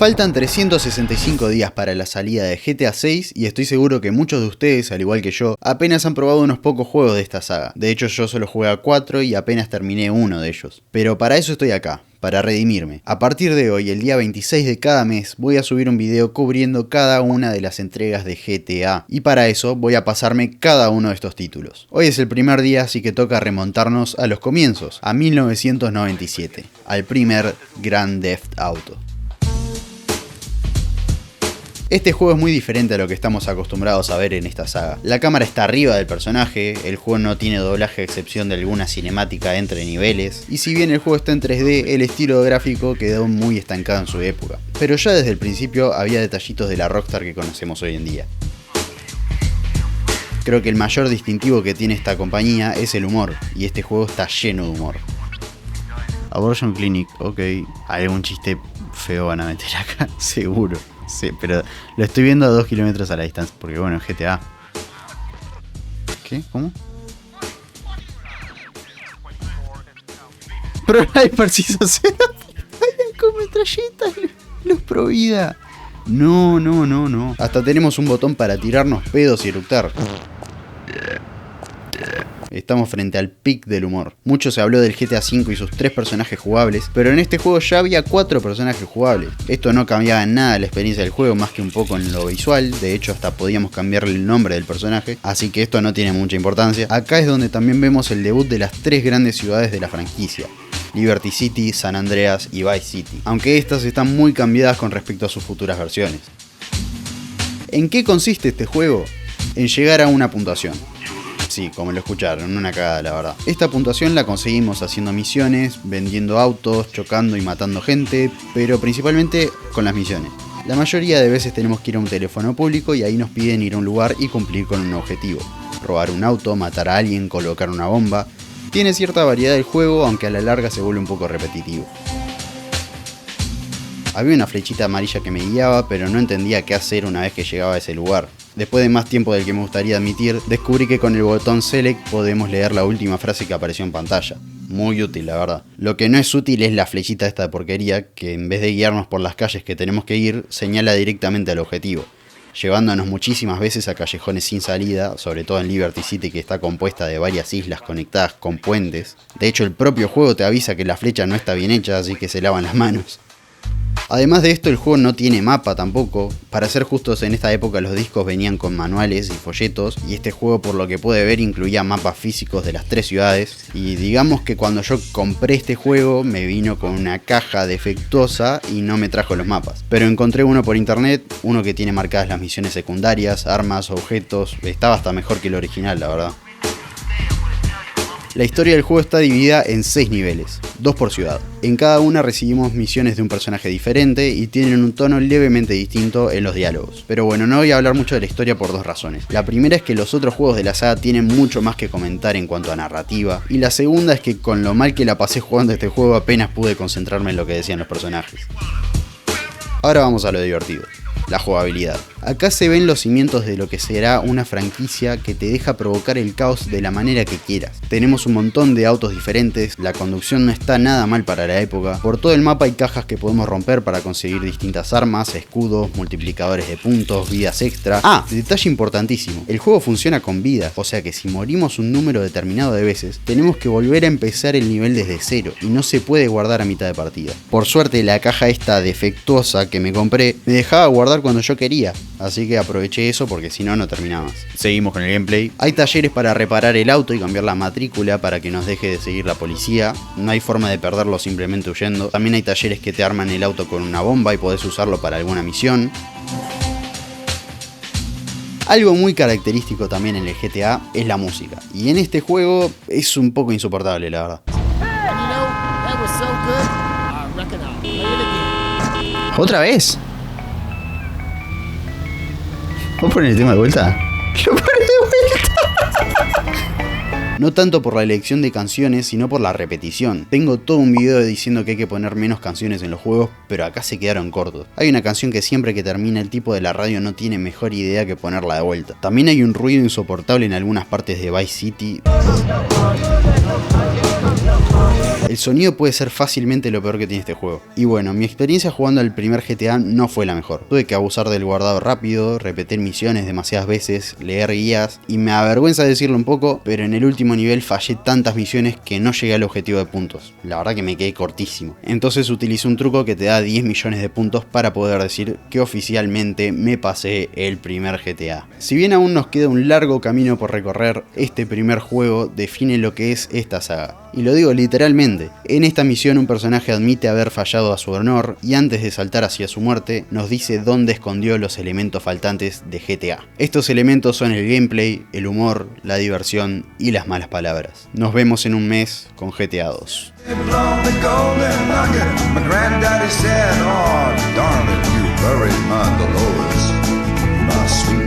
Faltan 365 días para la salida de GTA 6 y estoy seguro que muchos de ustedes, al igual que yo, apenas han probado unos pocos juegos de esta saga. De hecho, yo solo jugué a 4 y apenas terminé uno de ellos. Pero para eso estoy acá, para redimirme. A partir de hoy, el día 26 de cada mes, voy a subir un video cubriendo cada una de las entregas de GTA. Y para eso voy a pasarme cada uno de estos títulos. Hoy es el primer día, así que toca remontarnos a los comienzos, a 1997, al primer Grand Theft Auto. Este juego es muy diferente a lo que estamos acostumbrados a ver en esta saga. La cámara está arriba del personaje, el juego no tiene doblaje a excepción de alguna cinemática entre niveles, y si bien el juego está en 3D, el estilo gráfico quedó muy estancado en su época. Pero ya desde el principio había detallitos de la Rockstar que conocemos hoy en día. Creo que el mayor distintivo que tiene esta compañía es el humor, y este juego está lleno de humor. Abortion Clinic, ok. Algún chiste feo van a meter acá, seguro. Sí, pero lo estoy viendo a 2 kilómetros a la distancia, porque bueno, GTA. ¿Qué? ¿Cómo? Pero Sniper si sos con metralletas, los pro vida. No. Hasta tenemos un botón para tirarnos pedos y eructar. Estamos frente al pic del humor. Mucho se habló del GTA V y sus 3 personajes jugables, pero en este juego ya había 4 personajes jugables. Esto no cambiaba en nada la experiencia del juego, más que un poco en lo visual. De hecho, hasta podíamos cambiarle el nombre del personaje, así que esto no tiene mucha importancia. Acá es donde también vemos el debut de las 3 grandes ciudades de la franquicia: Liberty City, San Andreas y Vice City, aunque estas están muy cambiadas con respecto a sus futuras versiones. ¿En qué consiste este juego? En llegar a una puntuación. Sí, como lo escucharon, una cagada la verdad. Esta puntuación la conseguimos haciendo misiones, vendiendo autos, chocando y matando gente, pero principalmente con las misiones. La mayoría de veces tenemos que ir a un teléfono público y ahí nos piden ir a un lugar y cumplir con un objetivo. Robar un auto, matar a alguien, colocar una bomba. Tiene cierta variedad el juego, aunque a la larga se vuelve un poco repetitivo. Había una flechita amarilla que me guiaba, pero no entendía qué hacer una vez que llegaba a ese lugar. Después de más tiempo del que me gustaría admitir, descubrí que con el botón Select podemos leer la última frase que apareció en pantalla. Muy útil, la verdad. Lo que no es útil es la flechita esta de porquería, que en vez de guiarnos por las calles que tenemos que ir, señala directamente al objetivo, llevándonos muchísimas veces a callejones sin salida, sobre todo en Liberty City, que está compuesta de varias islas conectadas con puentes. De hecho, el propio juego te avisa que la flecha no está bien hecha, así que se lavan las manos. Además de esto, el juego no tiene mapa tampoco. Para ser justos, en esta época los discos venían con manuales y folletos, y este juego, por lo que pude ver, incluía mapas físicos de las 3 ciudades. Y digamos que cuando yo compré este juego me vino con una caja defectuosa y no me trajo los mapas. Pero encontré uno por internet, uno que tiene marcadas las misiones secundarias, armas, objetos. Estaba hasta mejor que el original, la verdad. La historia del juego está dividida en 6 niveles, 2 por ciudad. En cada una recibimos misiones de un personaje diferente y tienen un tono levemente distinto en los diálogos. Pero bueno, no voy a hablar mucho de la historia por 2 razones. La primera es que los otros juegos de la saga tienen mucho más que comentar en cuanto a narrativa. Y la segunda es que con lo mal que la pasé jugando este juego apenas pude concentrarme en lo que decían los personajes. Ahora vamos a lo divertido. La jugabilidad. Acá se ven los cimientos de lo que será una franquicia que te deja provocar el caos de la manera que quieras. Tenemos un montón de autos diferentes, la conducción no está nada mal para la época. Por todo el mapa hay cajas que podemos romper para conseguir distintas armas, escudos, multiplicadores de puntos, vidas extra. Detalle importantísimo, el juego funciona con vida, o sea que si morimos un número determinado de veces, tenemos que volver a empezar el nivel desde cero y no se puede guardar a mitad de partida. Por suerte la caja esta defectuosa que me compré me dejaba guardar cuando yo quería, así que aproveché eso porque si no, no terminabas. Seguimos con el gameplay. Hay talleres para reparar el auto y cambiar la matrícula para que nos deje de seguir la policía. No hay forma de perderlo simplemente huyendo. También hay talleres que te arman el auto con una bomba y podés usarlo para alguna misión. Algo muy característico también en el GTA es la música. Y en este juego es un poco insoportable, la verdad. ¿Otra vez? ¿Vos pones el tema de vuelta? ¡Lo pones de vuelta! No tanto por la elección de canciones, sino por la repetición. Tengo todo un video diciendo que hay que poner menos canciones en los juegos, pero acá se quedaron cortos. Hay una canción que siempre que termina el tipo de la radio no tiene mejor idea que ponerla de vuelta. También hay un ruido insoportable en algunas partes de Vice City. El sonido puede ser fácilmente lo peor que tiene este juego. Y bueno, mi experiencia jugando al primer GTA no fue la mejor. Tuve que abusar del guardado rápido, repetir misiones demasiadas veces, leer guías, y me avergüenza decirlo un poco, pero en el último nivel fallé tantas misiones que no llegué al objetivo de puntos. La verdad que me quedé cortísimo. Entonces utilicé un truco que te da 10 millones de puntos para poder decir que oficialmente me pasé el primer GTA. Si bien aún nos queda un largo camino por recorrer, este primer juego define lo que es esta saga. Y lo digo literalmente. En esta misión un personaje admite haber fallado a su honor y antes de saltar hacia su muerte nos dice dónde escondió los elementos faltantes de GTA. Estos elementos son el gameplay, el humor, la diversión y las malas palabras. Nos vemos en un mes con GTA 2. My